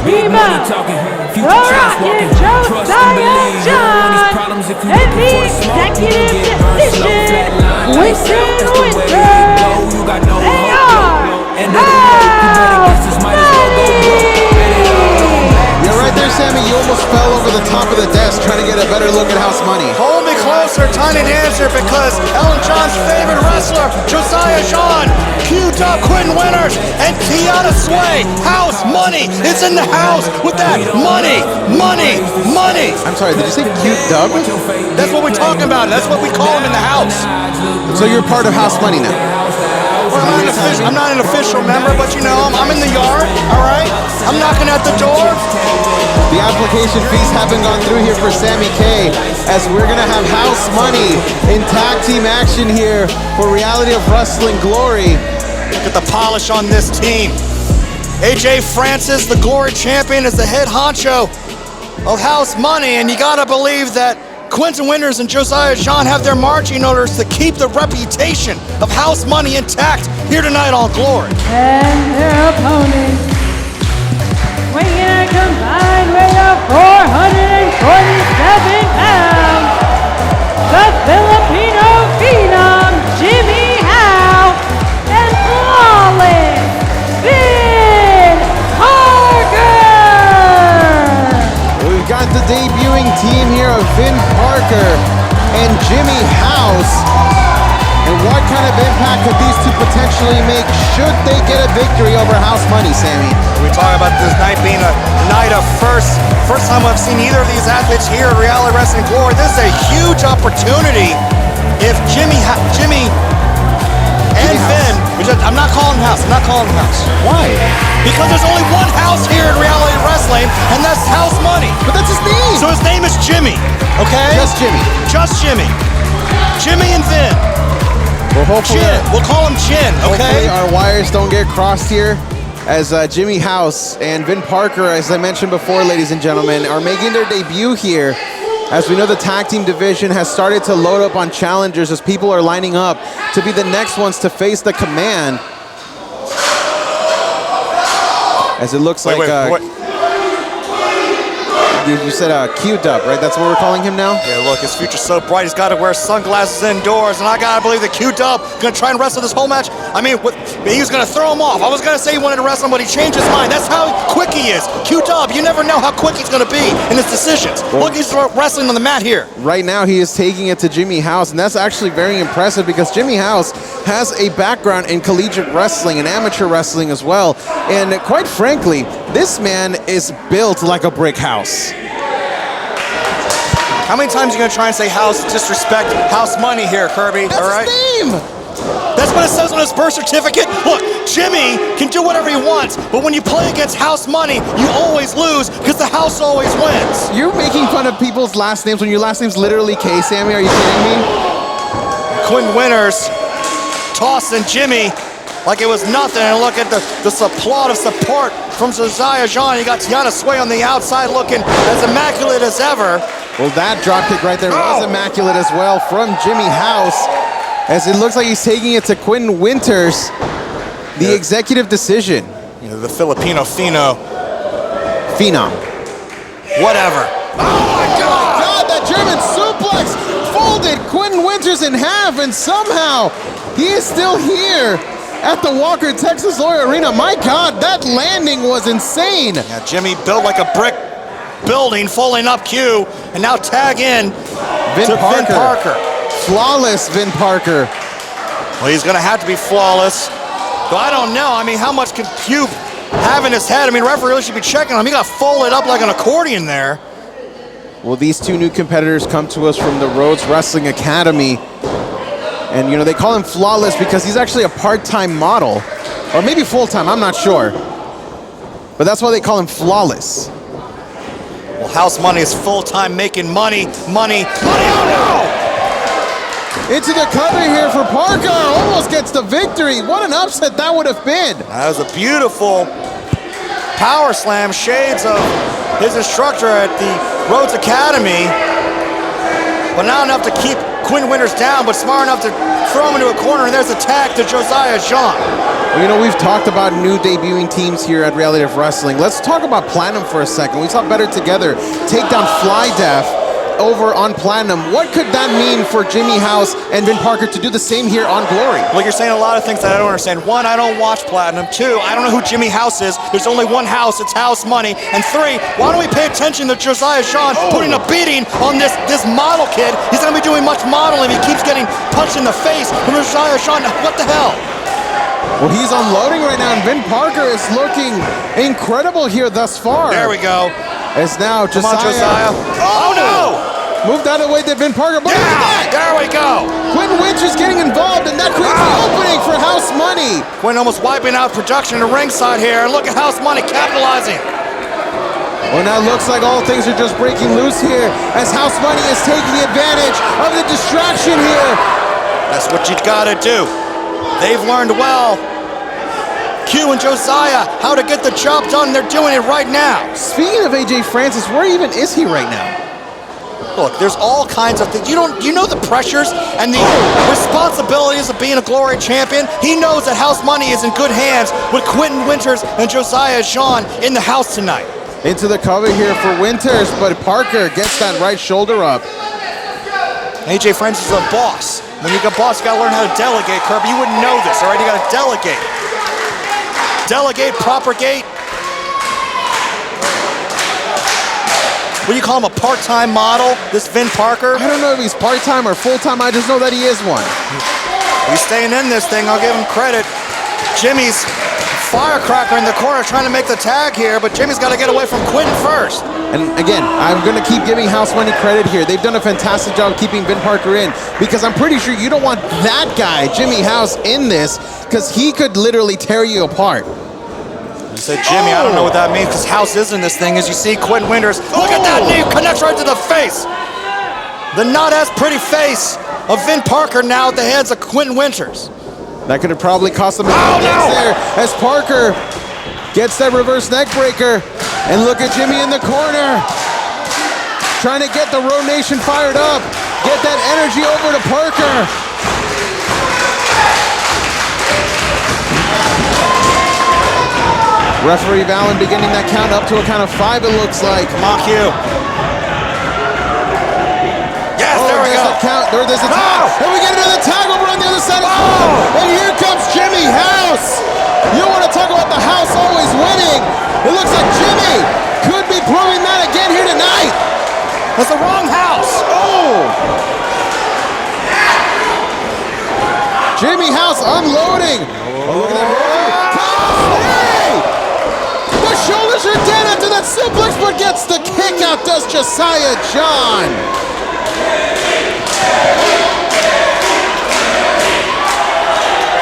team up, the Rocket Josiah John, and the executive decision, Wynters. They are House Money! You're right there, Sammy. You almost fell over the top of the desk trying to get a better look at House Money. Hold me closer, Tiny Dancer, because Ellen John's favorite wrestler, Josiah John, queued up Quentin Wynters, and Tiana Sway. House Money is in the house with that money. I'm sorry, did you say cute dub? That's what we're talking about. That's what we call him in the house. So you're part of House Money now? Well, I'm not an official member, but you know, I'm in the yard, all right? I'm knocking at the door. The application fees haven't gone through here for Sammy K, as we're gonna have House Money in tag team action here for Reality of Wrestling Glory. Look at the polish on this team. AJ Francis, the Glory champion, is the head honcho of House Money, and you gotta believe that Quentin Wynters and Josiah John have their marching orders to keep the reputation of House Money intact here tonight on Glory. And their opponent, weighing a combined weight of 447 pounds, the Filipino phenom, Jimmy Howe, and flawless Vin Parker! We've got the debuting team here of Vin Parker and Jimmy House. And what kind of impact could these two potentially make should they get a victory over House Money, Sammy? We talk about this night being a night of first time I've seen either of these athletes here at Reality Wrestling Glory. This is a huge opportunity if Jimmy and Vin, I'm not calling House. Why? Because there's only one house here at Reality Wrestling, and that's House Money. But that's his name! So his name is Jimmy, okay? Just Jimmy. Just Jimmy. Jimmy and Vin. Well, hopefully, Jin. We'll call him Jin, okay? Hopefully our wires don't get crossed here, as Jimmy House and Vin Parker, as I mentioned before, ladies and gentlemen, are making their debut here. As we know, the tag team division has started to load up on challengers as people are lining up to be the next ones to face the Command. As it looks like... You said Q-Dub, right? That's what we're calling him now? Yeah, look, his future's so bright, he's got to wear sunglasses indoors, and I got to believe that Q-Dub going to try and wrestle this whole match. I mean, he was going to throw him off. I was going to say he wanted to wrestle him, but he changed his mind. That's how quick he is. Q-Dub, you never know how quick he's going to be in his decisions. Look, he's wrestling on the mat here. Right now, he is taking it to Jimmy House, and that's actually very impressive because Jimmy House has a background in collegiate wrestling and amateur wrestling as well. And quite frankly, this man is built like a brick house. How many times are you going to try and say House, disrespect House Money here, Kirby? That's all right? his name! That's what it says on his birth certificate. Look, Jimmy can do whatever he wants, but when you play against House Money, you always lose because the house always wins. You're making fun of people's last names when your last name's literally K, Sammy. Are you kidding me? Quentin Wynters tossing Jimmy like it was nothing. And look at the applaud of support from Josiah John. You got Tiana Sway on the outside looking as immaculate as ever. Well, that dropkick right there was immaculate as well from Jimmy House, as it looks like he's taking it to Quentin Wynters. The executive decision. You know, the Filipino phenom. Whatever. Oh my God, that German suplex folded Quentin Wynters in half, and somehow he is still here at the Walker Texas Lawyer Arena. My God, that landing was insane. Yeah, Jimmy built like a brick building, folding up Q, and now tag in Vin Parker. Flawless Vin Parker. Well, he's gonna have to be flawless. But I don't know, I mean, how much can Q have in his head? I mean, referee really should be checking him. He got folded up like an accordion there. Well, these two new competitors come to us from the Rhodes Wrestling Academy. And, you know, they call him Flawless because he's actually a part-time model. Or maybe full-time, I'm not sure. But that's why they call him Flawless. Well, House Money is full-time making money. Oh no! Into the cover here for Parker, almost gets the victory. What an upset that would have been. That was a beautiful power slam, shades of his instructor at the Rhodes Academy. But not enough to keep Quentin Wynters down, but smart enough to throw him into a corner, and there's a tag to Josiah Jean. Well, you know, we've talked about new debuting teams here at Reality of Wrestling. Let's talk about Platinum for a second. We saw Better Together take down Fly Deaf over on Platinum. What could that mean for Jimmy House and Vin Parker to do the same here on Glory? Well, you're saying a lot of things that I don't understand. One, I don't watch Platinum. Two, I don't know who Jimmy House is. There's only one house, it's House Money. And three, why don't we pay attention to Josiah Jean putting a beating on this model kid? He's gonna be doing much modeling. He keeps getting punched in the face from Josiah Jean. What the hell? Well, he's unloading right now, and Vin Parker is looking incredible here thus far. There we go. It's now Josiah. Come on, Josiah. Oh, no! Moved out of the way to Vin Parker. But Yeah, there we go. Quentin Wynters getting involved, and that creates an opening for House Money. Quentin almost wiping out production to ringside here. And look at House Money capitalizing. Well, now it looks like all things are just breaking loose here as House Money is taking advantage of the distraction here. That's what you gotta do. They've learned well. Q and Josiah, how to get the job done. They're doing it right now. Speaking of AJ Francis, where even is he right now? Look, there's all kinds of things. You know the pressures and the responsibilities of being a Glory champion. He knows that House Money is in good hands with Quentin Wynters and Josiah Jean in the house tonight. Into the cover here for Wynters, but Parker gets that right shoulder up. AJ Francis is a boss. When you're a boss, you gotta learn how to delegate, Kirby. You wouldn't know this, all right? You gotta delegate. Delegate, propagate. What do you call him, a part-time model, this Vin Parker? I don't know if he's part-time or full-time. I just know that he is one. He's staying in this thing. I'll give him credit. Jimmy's firecracker in the corner trying to make the tag here, but Jimmy's got to get away from Quentin first. And again, I'm going to keep giving House Money credit here. They've done a fantastic job keeping Vin Parker in, because I'm pretty sure you don't want that guy, Jimmy House, in this, because he could literally tear you apart. You said Jimmy, I don't know what that means, because House is in this thing. As you see, Quentin Wynters, look at that knee, connects right to the face. The not as pretty face of Vin Parker now at the hands of Quentin Wynters. That could have probably cost him a few kicks there as Parker gets that reverse neck breaker. And look at Jimmy in the corner, trying to get the Road Nation fired up, get that energy over to Parker. Referee Valen beginning that count up to a count of 5, it looks like. Come on, Q. Yes, there we go. There's a tag. And we get another tag over on the other side. And here comes Jimmy House. You want to talk about the house always winning. It looks like Jimmy could be proving that again here tonight. That's the wrong house. Jimmy House unloading. Look at that. The shoulders are dead after that suplex, but gets the kick out, does Josiah Jean.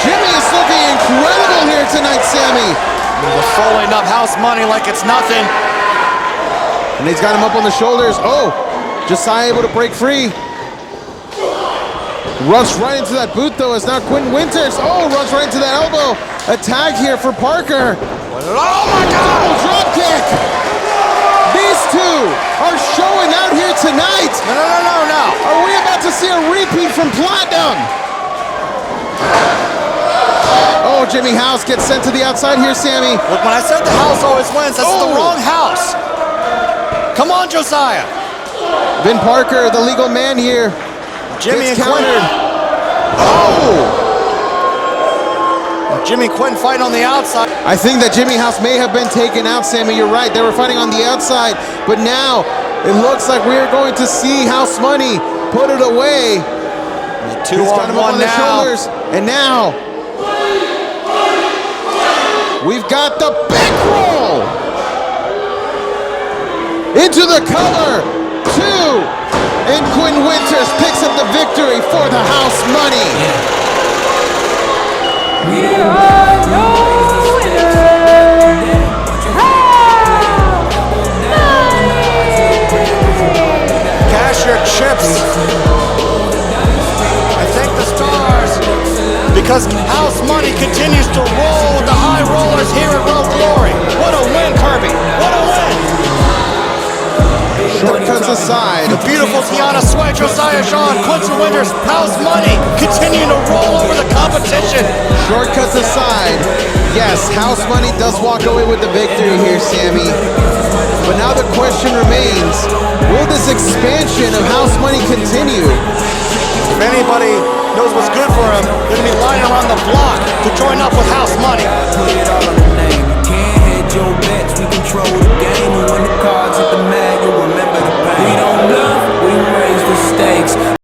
Jimmy is looking incredible here tonight, Sammy. They're folding up House Money like it's nothing. And he's got him up on the shoulders. Josiah able to break free. Runs right into that boot though, as now Quentin Wynters, runs right into that elbow. A tag here for Parker. Oh my God! Drop kick. These two are showing out here tonight. No. Are we about to see a repeat from Platinum? Jimmy House gets sent to the outside here, Sammy. Look, when I said the house always wins, that's the wrong house. Come on, Josiah. Vin Parker, the legal man here. Jimmy and countered. Jimmy and Quentin fighting on the outside. I think that Jimmy House may have been taken out, Sammy. You're right. They were fighting on the outside. But now it looks like we're going to see House Money put it away. He's got him on the shoulders. And now we've got the back roll into the cover. 2. And Quentin Wynters picks up the victory for the House Money. We are your winner. Cash your chips and thank the stars, because House Money continues to roll with the high rollers here at World Glory. What a win, Kirby. What a win. Shortcuts aside. The beautiful Tiana Sway, Josiah Jean, Quentin Wynters, House Money continuing to roll over the competition. Shortcuts aside, yes, House Money does walk away with the victory here, Sammy. But now the question remains, will this expansion of House Money continue? If anybody knows what's good for him, they're going to be lining around the block to join up with House Money.